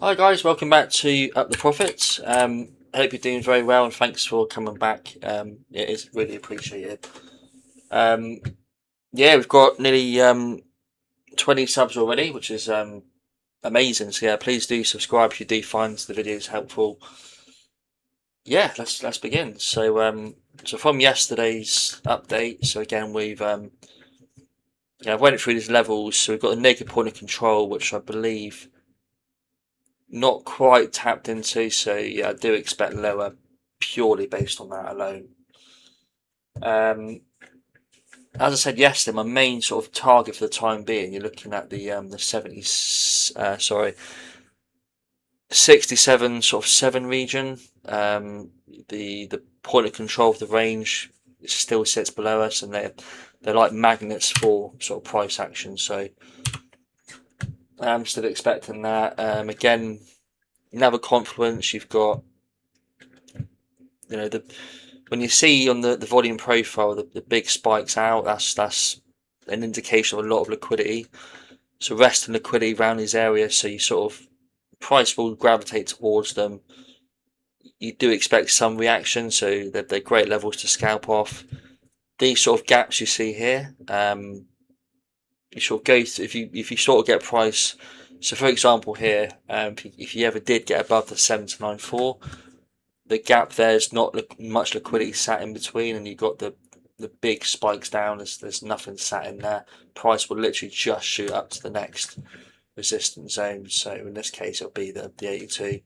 Hi guys, welcome back to Up the Profits. I hope you're doing very well and thanks for coming back. It is really appreciated. Um, yeah, we've got nearly 20 subs already, which is amazing. So yeah, please do subscribe if you do find the videos helpful. Yeah, let's begin. So from yesterday's update, so again I went through these levels. So we've got a negative point of control, which I believe not quite tapped into, so yeah, I do expect lower purely based on that alone. As I said yesterday, my main sort of target for the time being, you're looking at the 67 sort of 7 region. The point of control of the range still sits below us, and they're like magnets for sort of price action. So I'm still expecting that. Again, another confluence, you've got the when you see on the volume profile the big spikes out, that's an indication of a lot of liquidity. So resting liquidity around these areas, so you sort of price will gravitate towards them. You do expect some reaction, so they're great levels to scalp off. These sort of gaps you see here, you sort of go through, if you sort of get price. So for example here, if you ever did get above the 794, the gap there's not much liquidity sat in between, and you've got the big spikes down. There's nothing sat in there. Price will literally just shoot up to the next resistance zone. So in this case, it'll be the 82.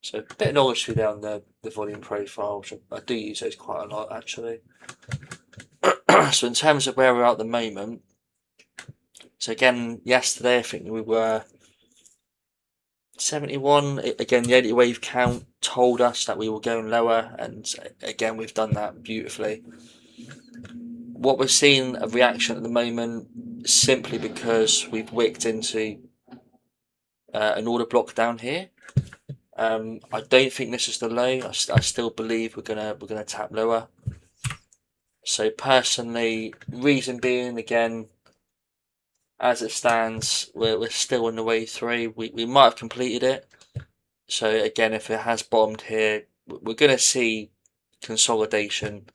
So a bit of knowledge through there on the volume profile, which I do use those quite a lot actually. So in terms of where we're at the moment, so again yesterday I think we were 71. Again, the 80 wave count told us that we were going lower, and again we've done that beautifully. What we're seeing a reaction at the moment simply because we've wicked into an order block down here. I don't think this is the low. I still believe we're gonna tap lower. So personally, reason being, again, as it stands, we're still in the wave 3. We might have completed it. So again, if it has bottomed here, we're going to see consolidation,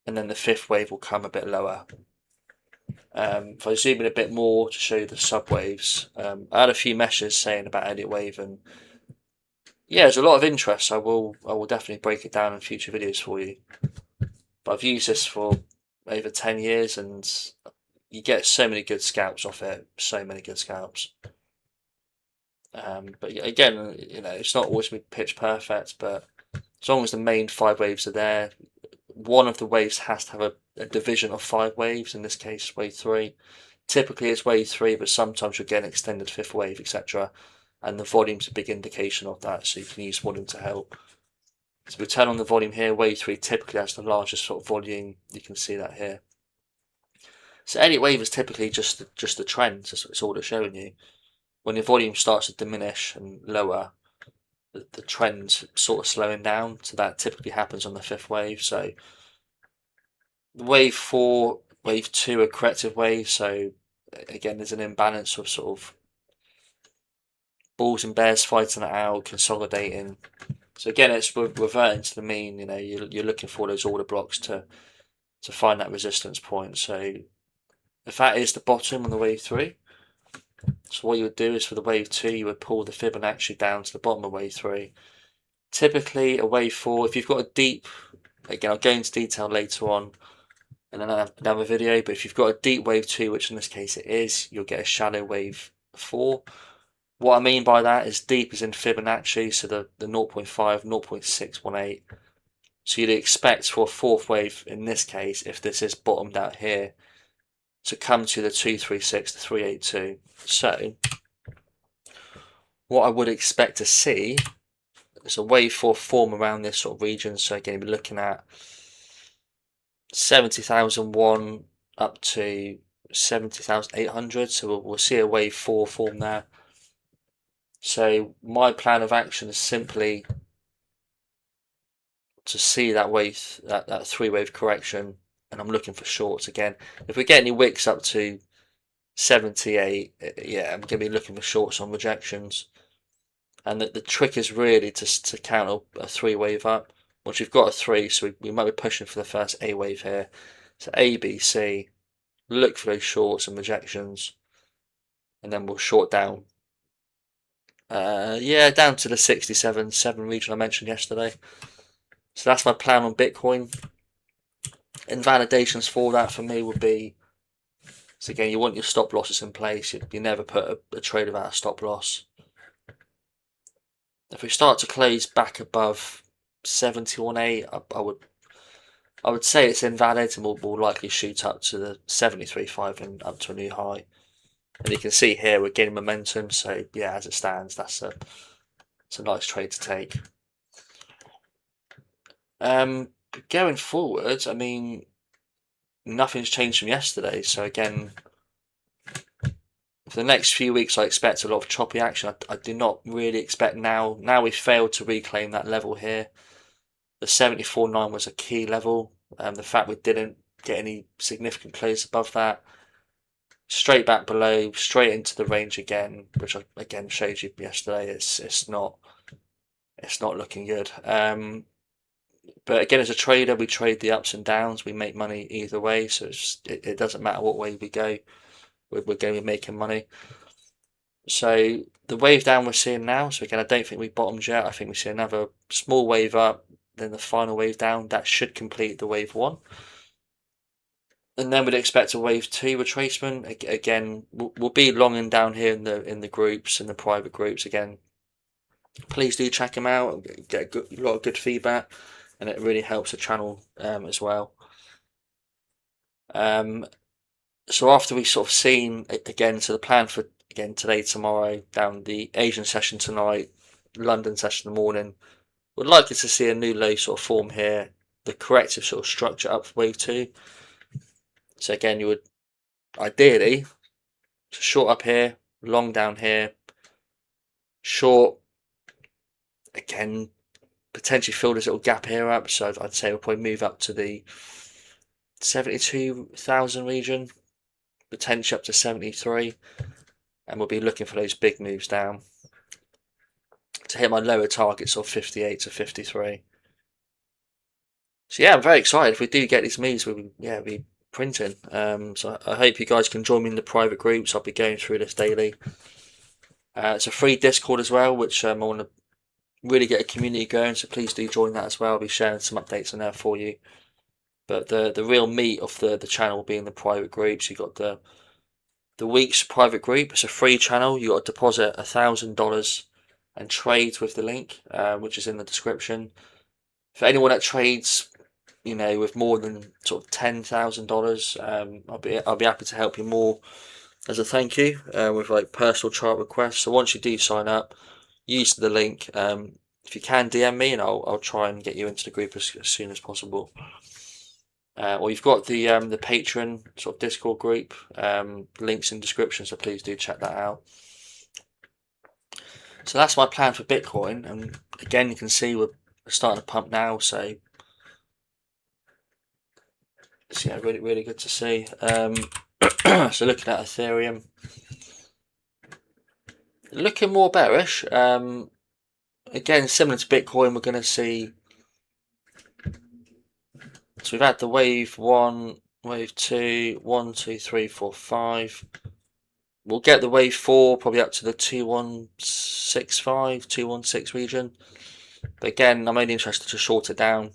and then the 5th wave will come a bit lower. If I zoom in a bit more to show you the subwaves, I had a few messages saying about edit wave, and yeah, there's a lot of interest. I will definitely break it down in future videos for you. But I've used this for over 10 years, and you get so many good scalps off it. So many good scalps. But again, it's not always pitch perfect, but as long as the main 5 waves are there, one of the waves has to have a division of 5 waves. In this case, wave 3. Typically, it's wave 3, but sometimes you'll get an extended 5th wave, etc. And the volume's a big indication of that, so you can use volume to help. So we turn on the volume here. Wave 3 typically has the largest sort of volume. You can see that here. So any wave is typically just the trend. It's all it's showing you. When your volume starts to diminish and lower, the trend's sort of slowing down. So that typically happens on the 5th wave. So wave 4, wave 2 are corrective waves. So again, there's an imbalance of sort of bulls and bears fighting it out, consolidating. So again, it's reverting to the mean. You're looking for those order blocks to find that resistance point. So if that is the bottom on the wave 3, so what you would do is for the wave 2, you would pull the Fibonacci down to the bottom of wave 3. Typically, a wave 4, if you've got a deep, again, I'll go into detail later on in another video, but if you've got a deep wave 2, which in this case it is, you'll get a shallow wave 4. What I mean by that is deep is in Fibonacci, so the 0.5, 0.618. So you'd expect for a 4th wave, in this case, if this is bottomed out here, to come to the 236 to 382. So what I would expect to see is a wave 4 form around this sort of region. So again, we're looking at 70,001 up to 70,800. So we'll see a wave 4 form there. So my plan of action is simply to see that wave, that 3-wave correction, and I'm looking for shorts again. If we get any wicks up to 78, yeah, I'm going to be looking for shorts on rejections. And the trick is really to counter a 3-wave up. Once you've got a 3, so we might be pushing for the first A wave here. So A, B, C, look for those shorts and rejections, and then we'll short down. Down to the 67.7 region I mentioned yesterday. So that's my plan on Bitcoin. Invalidations for that for me would be, so again, you want your stop losses in place. You never put a trade without a stop loss. If we start to close back above 71.8, I would say it's invalid, and we'll likely shoot up to the 73.5 and up to a new high. And you can see here we're getting momentum. So yeah, as it stands, it's a nice trade to take. Going forward, I mean, nothing's changed from yesterday. So again, for the next few weeks, I expect a lot of choppy action. I do not really expect now. Now we've failed to reclaim that level here. The 74.9 was a key level. The fact we didn't get any significant close above that, straight back below, straight into the range again, which I again showed you yesterday. It's not looking good. But again, as a trader, we trade the ups and downs. We make money either way, so it doesn't matter what way we go. We're going to be making money. So the wave down we're seeing now. So again, I don't think we've bottomed yet. I think we see another small wave up, then the final wave down. That should complete the wave 1. And then we'd expect a wave 2 retracement. Again, we'll be long and down here in the groups, in the private groups. Again, please do check them out. Get a lot of good feedback, and it really helps the channel as well. So after we sort of seen again, so the plan for again today, tomorrow, down the Asian session tonight, London session in the morning, we're likely to see a new low sort of form here. The corrective sort of structure up for wave 2. So again, you would ideally short up here, long down here, short again, potentially fill this little gap here up. So I'd say we'll probably move up to the 72,000 region, potentially up to 73, and we'll be looking for those big moves down to hit my lower targets of 58 to 53. So yeah, I'm very excited. If we do get these moves, we'll be printing. So I hope you guys can join me in the private groups. I'll be going through this daily. It's a free Discord as well, which I want to really get a community going. So please do join that as well. I'll be sharing some updates in there for you. But the real meat of the channel will be in the private groups. You got the week's private group. It's a free channel. You got to deposit $1,000 and trade with the link, which is in the description. For anyone that trades, with more than sort of $10,000, I'll be happy to help you more as a thank you with like personal chart requests. So once you do sign up, use the link. If you can DM me, and I'll try and get you into the group as soon as possible. Or you've got the Patreon sort of Discord group, links in description. So please do check that out. So that's my plan for Bitcoin, and again, you can see we're starting to pump now. So yeah, really, really good to see. So looking at Ethereum, looking more bearish. Again, similar to Bitcoin, we're going to see. So we've had the wave 1, wave 2, 1, 2, 3, 4, 5. We'll get the wave 4 probably up to the 2165, 216 region. But again, I'm only interested to short it down.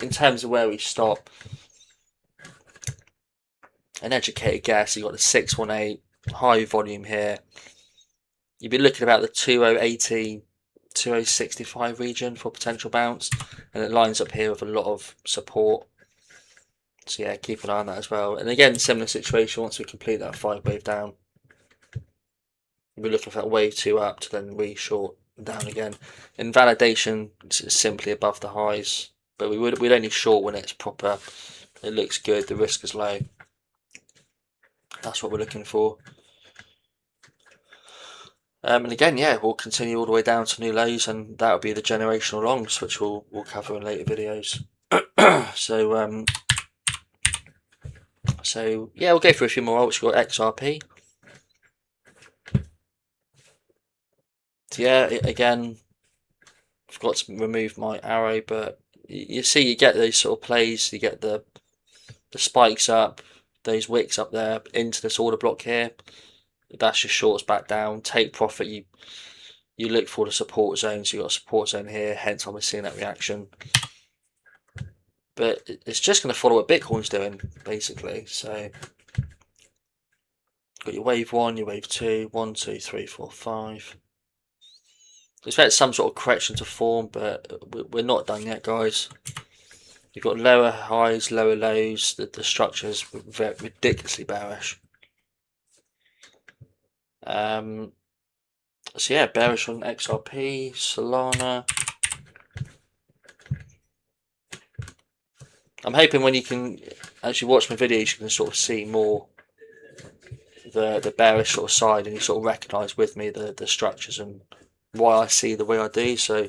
In terms of where we stop, an educated guess, you've got the 618 high volume here. You'd be looking about the 2080, 2065 region for potential bounce, and it lines up here with a lot of support. So yeah, keep an eye on that as well. And again, similar situation, once we complete that 5 wave down, we're looking for that wave 2 up to then re-short down again. Invalidation is simply above the highs, but we'd only short when it's proper. It looks good, the risk is low. That's what we're looking for. And again, yeah, we'll continue all the way down to new lows, and that'll be the generational longs, which we'll cover in later videos. So yeah, we'll go through a few more alts. We've got XRP. Yeah, again, I forgot to remove my arrow, but you see, you get those sort of plays. You get the spikes up, those wicks up there into this order block here. That's your shorts back down. Take profit. You look for the support zone. So you got a support zone here. Hence, I'm seeing that reaction. But it's just going to follow what Bitcoin's doing, basically. So got your wave 1, your wave 2, 1, 2, 3, 4, 5. Expect some sort of correction to form, but we're not done yet, guys. You've got lower highs, lower lows. The structure is ridiculously bearish. So yeah, bearish on XRP, Solana. I'm hoping when you can actually watch my videos, you can sort of see more the bearish sort of side, and you sort of recognise with me the structures and why I see the way I do. So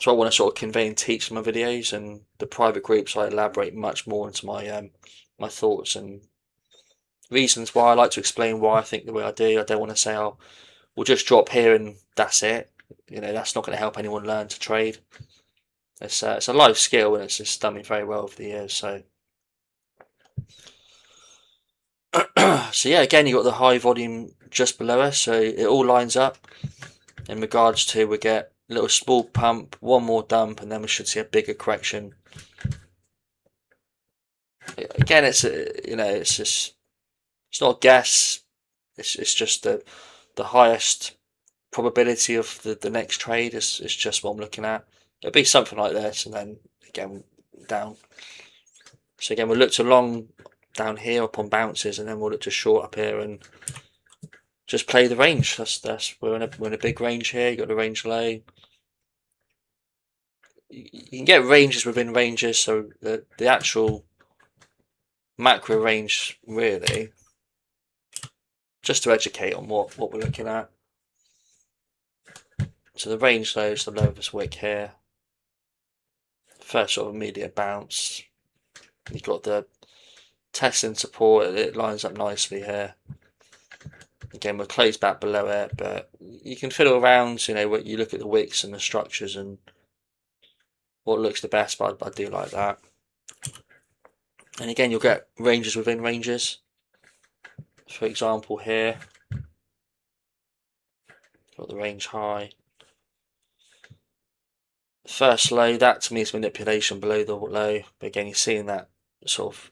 I want to sort of convey and teach in my videos, and the private groups I elaborate much more into my my thoughts and reasons why I like to explain why I think the way I do. I don't want to say, oh, we'll just drop here and that's it. You know, that's not going to help anyone learn to trade. It's a life skill, and it's just done me very well over the years. So so yeah, again, you got the high volume just below us, so it all lines up in regards to we get a little small pump, one more dump, and then we should see a bigger correction. Again, it's it's not a guess. It's just the highest probability of the next trade is just what I'm looking at. It'll be something like this, and then again down. So again, we'll look to long down here upon bounces, and then we'll look to short up here and just play the range. We're in a big range here. You got the range low. You can get ranges within ranges, so the actual macro range really, just to educate on what we're looking at. So the range low is the low of this wick here. First sort of immediate bounce. You've got the testing support. It lines up nicely here. Again, we'll close back below it, but you can fiddle around. You know, when you look at the wicks and the structures and what looks the best. But I do like that. And again, you'll get ranges within ranges. For example, here, got the range high. First low, that to me is manipulation below the low. But again, you're seeing that sort of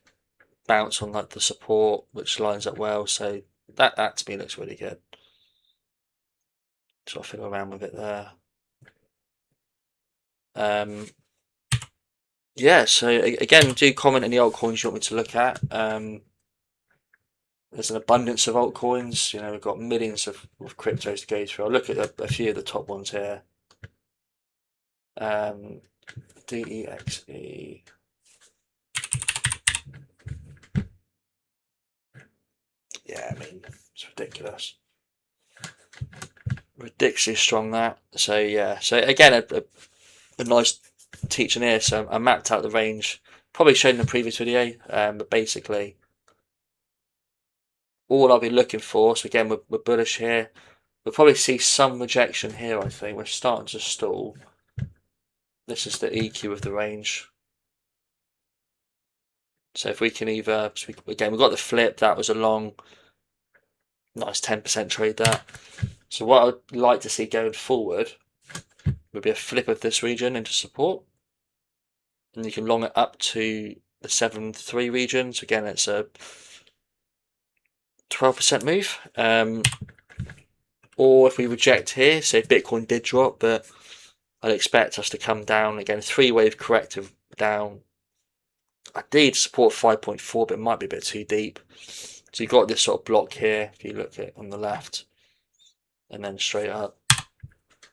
bounce on like the support, which lines up well. So that to me looks really good. Sort of fiddle around with it there. Yeah, so again, do comment any altcoins you want me to look at. There's an abundance of altcoins. You know, we've got millions of cryptos to go through. I'll look at a few of the top ones here. DEXE. Yeah, I mean, it's ridiculous. Ridiculously strong, that. So yeah, so again, a nice teaching here. So I mapped out the range, probably shown in the previous video, but basically all I'll be looking for. So again, we're bullish here. We'll probably see some rejection here. I think we're starting to stall. This is the EQ of the range. So if we can either, again, we've got the flip. That was a long, nice 10% trade there. So what I'd like to see going forward would be a flip of this region into support, and you can long it up to the 7.3 region. So again, it's a 12% move. Or if we reject here, say Bitcoin did drop, but I'd expect us to come down again, 3-wave corrective down. I did support 5.4, but it might be a bit too deep. So you've got this sort of block here, if you look at it on the left, and then straight up.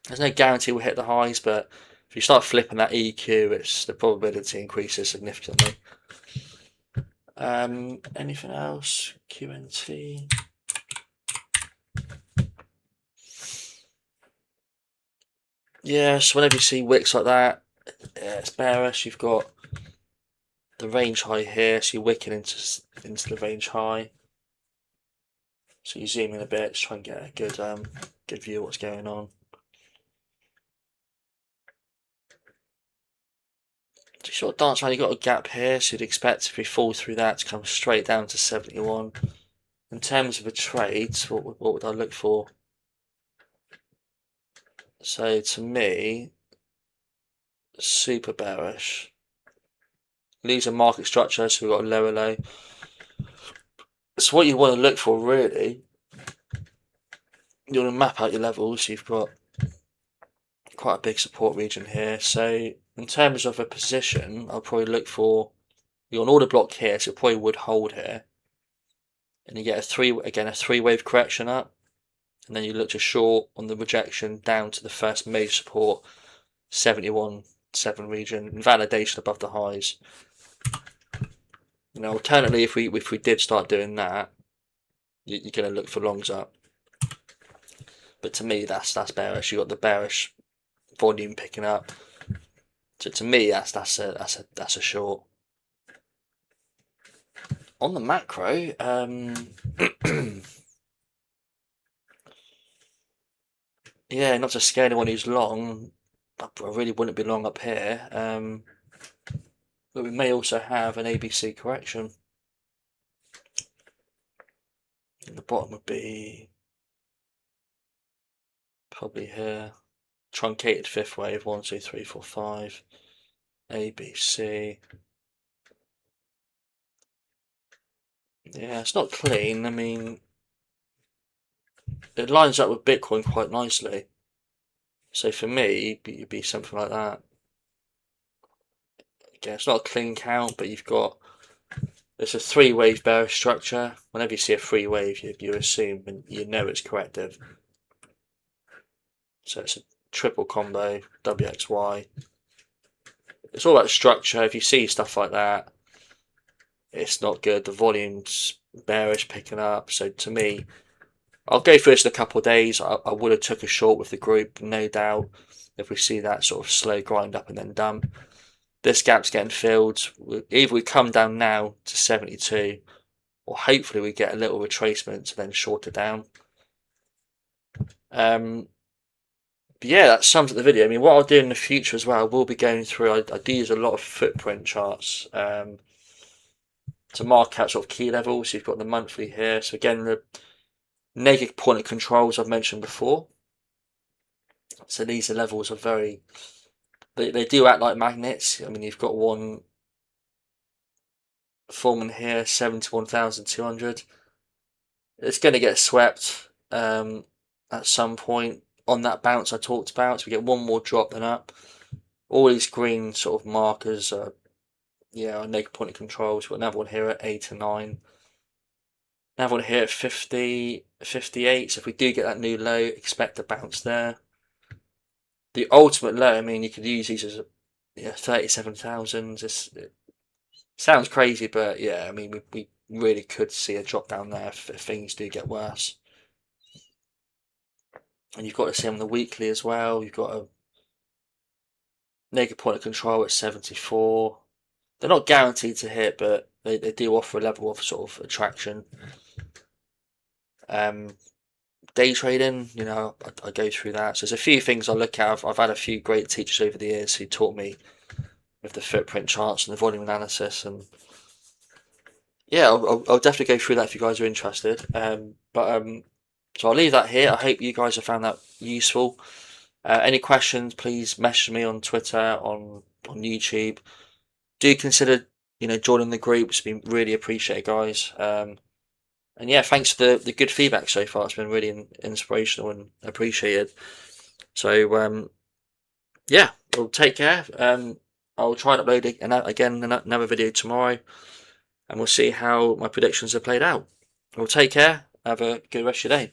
There's no guarantee we'll hit the highs, but if you start flipping that EQ, the probability increases significantly. Anything else? QNT. Yeah, so whenever you see wicks like that, it's bearish. You've got the range high here, so you're wicking into the range high. So you zoom in a bit, just try and get a good view of what's going on. So you sort of dance around, you've got a gap here, so you'd expect if we fall through that to come straight down to 71. In terms of a trade, what would I look for? So to me, super bearish. Losing market structure, so we've got a lower low. So what you want to look for really, you want to map out your levels. You've got quite a big support region here. So in terms of a position, I'll probably look for, you're on order block here, so it probably would hold here. And you get a three wave correction up. And then you look to short on the rejection down to the first major support, 71.7 region, and validation above the highs. You know, alternatively, if we did start doing that, you're going to look for longs up. But to me, that's bearish. You got the bearish volume picking up. So to me, that's a short. On the macro, yeah, not to scare anyone who's long, I really wouldn't be long up here. But we may also have an ABC correction. And the bottom would be probably here. Truncated fifth wave, 1, 2, 3, 4, 5. ABC. Yeah, it's not clean. I mean, it lines up with Bitcoin quite nicely. So for me, it'd be something like that. Again, it's not a clean count, but there's a three wave bearish structure. Whenever you see a three wave, you assume and you know it's corrective. So it's a triple combo, WXY. It's all about structure. If you see stuff like that, it's not good. The volume's bearish picking up. So to me, I'll go through this in a couple of days. I would have took a short with the group, no doubt, if we see that sort of slow grind up and then dump. This gap's getting filled. Either we come down now to 72, or hopefully we get a little retracement to then short it down. But yeah, that sums up the video. I mean, what I'll do in the future as well, we'll be going through, I do use a lot of footprint charts to mark out sort of key levels. So you've got the monthly here. So again, the negative point of controls I've mentioned before. So these are levels of they do act like magnets. I mean, you've got one forming here, 71,200. It's going to get swept at some point on that bounce I talked about. So we get one more drop then up. All these green sort of markers are, yeah, negative point of controls. We've got another one here at 8 and 9. Another one here at 50, 58. So if we do get that new low, expect a bounce there. The ultimate low, I mean, you could use these as 37,000. It sounds crazy, but yeah, I mean, we really could see a drop down there if things do get worse. And you've got to see on the weekly as well. You've got a negative point of control at 74. They're not guaranteed to hit, but they do offer a level of sort of attraction. Day trading, you know, I go through that. So there's a few things I look at. I've had a few great teachers over the years who taught me with the footprint charts and the volume analysis, and yeah, I'll definitely go through that if you guys are interested. So I'll leave that here. I hope you guys have found that useful. Any questions, please message me on Twitter, on YouTube. Do consider, you know, joining the group. It's been really appreciated, guys. And yeah, thanks for the good feedback so far. It's been really inspirational and appreciated. So yeah, well, take care. I'll try and upload again another video tomorrow, and we'll see how my predictions are played out. Well, take care. Have a good rest of your day.